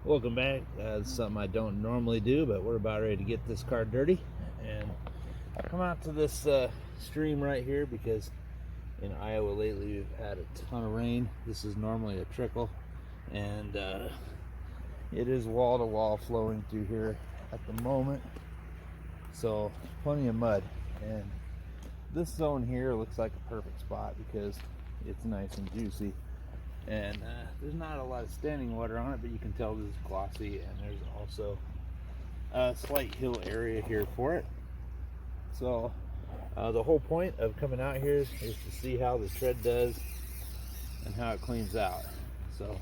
Welcome back. It's something I don't normally do, but we're about ready to get this car dirty. And I come out to this stream right here because in Iowa lately we've had a ton of rain. This is normally a trickle, and it is wall to wall flowing through here at the moment. So plenty of mud, and this zone here looks like a perfect spot because it's nice and juicy. And there's not a lot of standing water on it, but you can tell this is glossy, and there's also a slight hill area here for it. So the whole point of coming out here is to see how the tread does and how it cleans out. So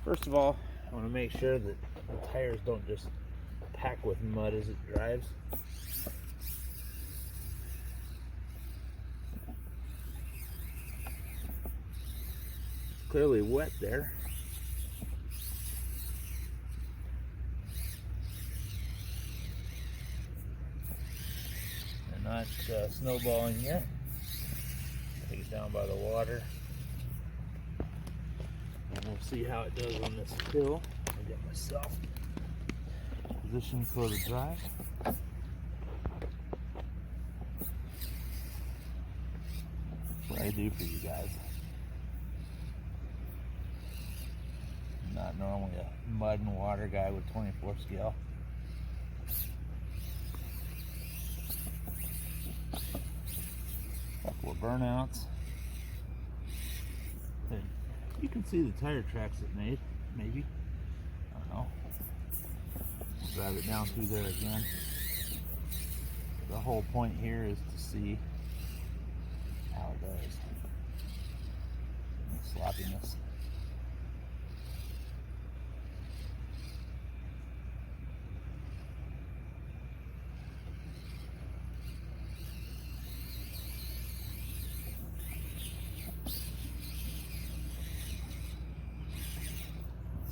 first of all, I want to make sure that the tires don't just pack with mud as it drives. Clearly wet there. They're not snowballing yet. Take it down by the water, and we'll see how it does on this hill. I'll get myself positioned for the drive. That's what I do for you guys. Not normally a mud and water guy with 24 scale. Couple of burnouts. And you can see the tire tracks it made, maybe. I don't know. We'll drive it down through there again. The whole point here is to see how it does. And the sloppiness.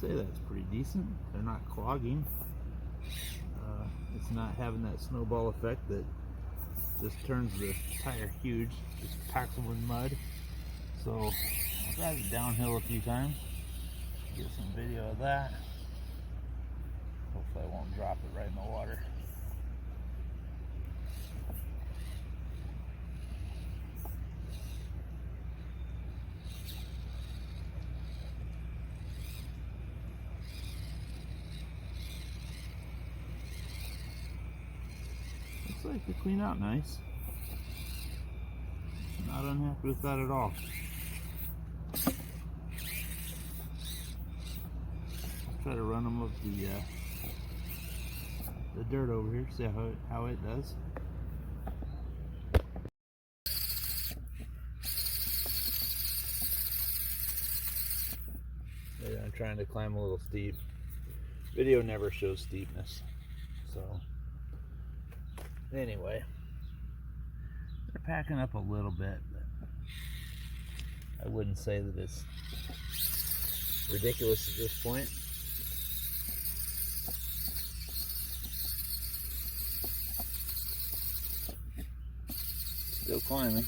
I'd say that's pretty decent. They're not clogging. It's not having that snowball effect that just turns the tire huge, just packs them with mud. So I'll drive it downhill a few times, get some video of that. Hopefully I won't drop it right in the water. Looks like they clean out nice. Not unhappy with that at all. I'll try to run them with the dirt over here, see how it does. Maybe I'm trying to climb a little steep. Video never shows steepness, so anyway, they're packing up a little bit, but I wouldn't say that it's ridiculous at this point. Still climbing.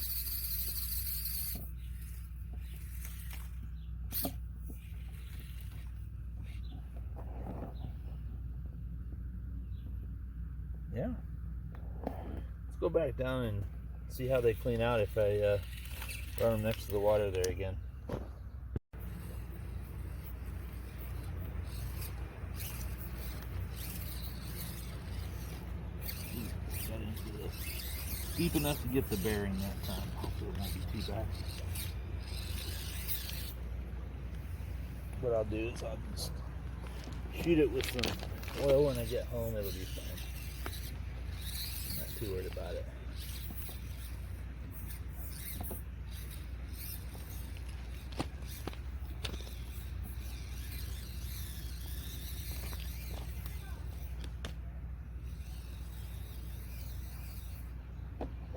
Yeah. Let's go back down and see how they clean out if I run them next to the water there again. Got into this deep enough to get the bearing that time. Hopefully it won't be too bad. What I'll do is I'll just shoot it with some oil when I get home. It'll be fine. Not too worried about it.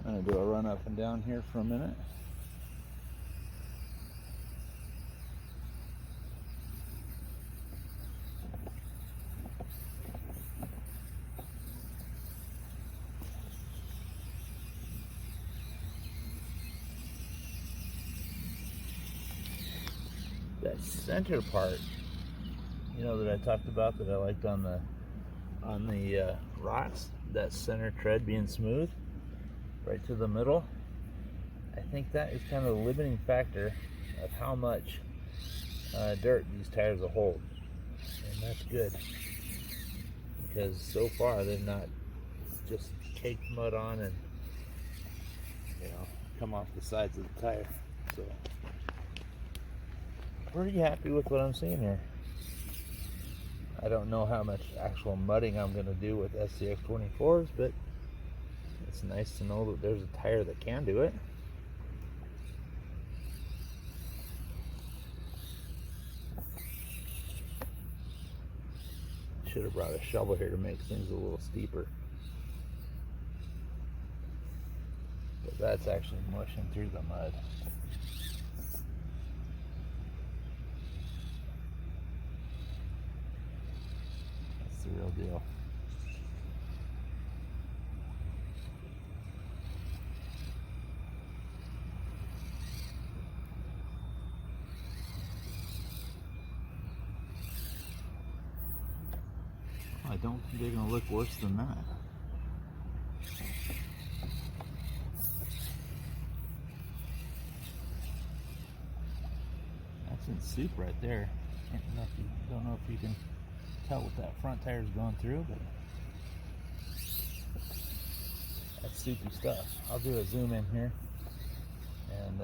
I'm going to do a run up and down here for a minute. That center part you know, that I talked about that I liked on the rocks, that center tread being smooth right to the middle. I think that is kind of the limiting factor of how much dirt these tires will hold, and that's good because so far they've not just caked mud on and, you know, come off the sides of the tire. So pretty happy with what I'm seeing here. I don't know how much actual mudding I'm going to do with SCX24s, but it's nice to know that there's a tire that can do it. Should have brought a shovel here to make things a little steeper. But that's actually mushing through the mud. That's the real deal. I don't think they're going to look worse than that. That's in soup right there. Don't know if you can tell what that front tire is going through, but that's soupy stuff. I'll do a zoom in here and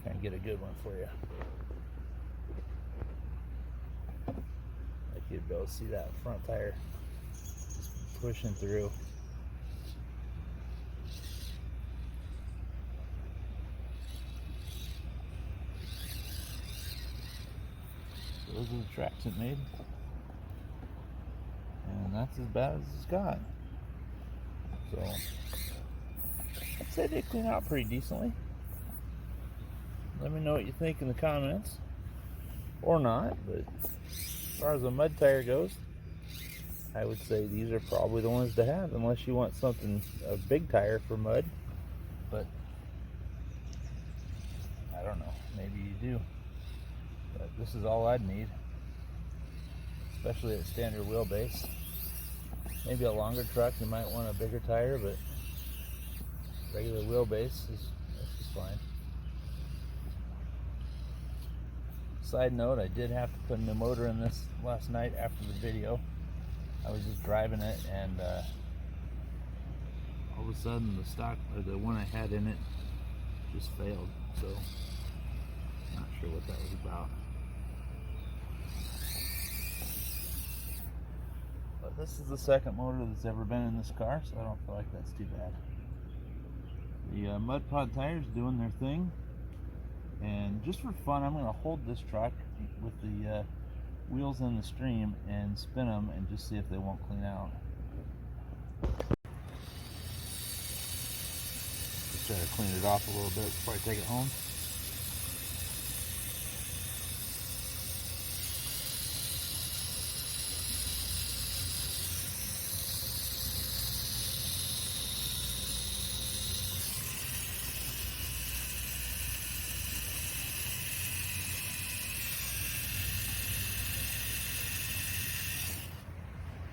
try and get a good one for you. You'd be able to see that front tire just pushing through. Those are the tracks it made, and that's as bad as it's got. So I'd say they clean out pretty decently. Let me know what you think in the comments, or not, but as far as a mud tire goes, I would say these are probably the ones to have, unless you want something, a big tire for mud. But I don't know, maybe you do. But this is all I'd need, especially at standard wheelbase. Maybe a longer truck, you might want a bigger tire, but regular wheelbase is just fine. Side note, I did have to put a new motor in this last night after the video. I was just driving it, and all of a sudden the stock, or the one I had in it, just failed. So not sure what that was about. But this is the second motor that's ever been in this car, so I don't feel like that's too bad. The mud pod tires doing their thing. And just for fun, I'm going to hold this truck with the wheels in the stream and spin them and just see if they won't clean out. Just try to clean it off a little bit before I take it home.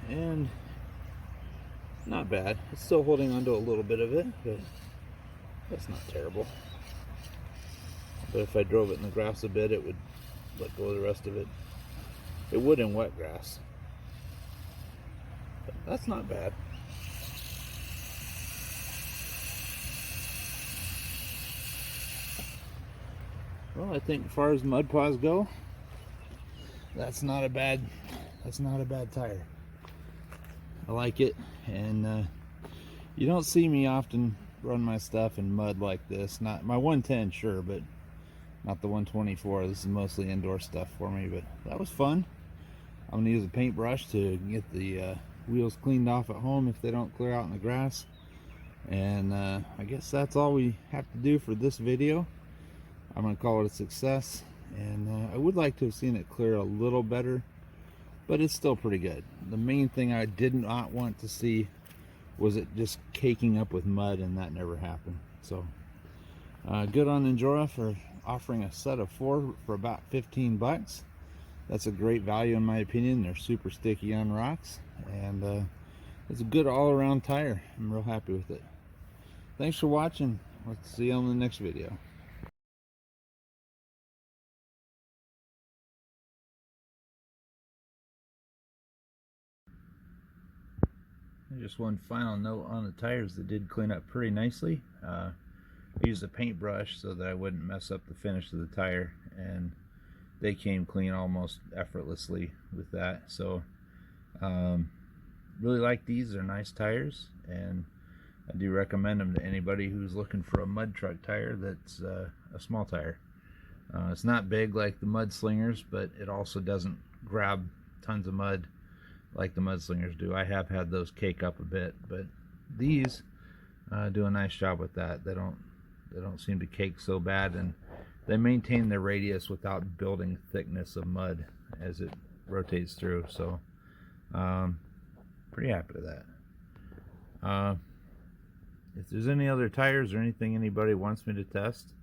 And not bad. It's still holding onto a little bit of it, but that's not terrible. But if I drove it in the grass a bit, it would let go of the rest of it. It would in wet grass. But that's not bad. Well, I think as far as mud paws go, that's not a bad tire. I like it, and you don't see me often run my stuff in mud like this. Not my 110, sure, but not the 124. This is mostly indoor stuff for me, but that was fun. I'm gonna use a paintbrush to get the wheels cleaned off at home if they don't clear out in the grass. And I guess that's all we have to do for this video. I'm gonna call it a success, and I would like to have seen it clear a little better, but it's still pretty good. The main thing I did not want to see was it just caking up with mud, and that never happened. So good on Injora for offering a set of 4 for about 15 bucks. that's a great value in my opinion. They're super sticky on rocks, and it's a good all-around tire. I'm real happy with it. Thanks for watching. Let's see you on the next video. Just one final note on the tires, that did clean up pretty nicely. I used a paintbrush so that I wouldn't mess up the finish of the tire, and they came clean almost effortlessly with that. So really like these. They're nice tires, and I do recommend them to anybody who's looking for a mud truck tire that's a small tire. It's not big like the mudslingers, but it also doesn't grab tons of mud like the mudslingers do. I have had those cake up a bit, but these do a nice job with that. They don't seem to cake so bad, and they maintain their radius without building thickness of mud as it rotates through. So pretty happy with that. If there's any other tires or anything anybody wants me to test,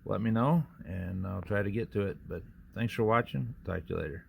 let me know and I'll try to get to it. But thanks for watching. Talk to you later.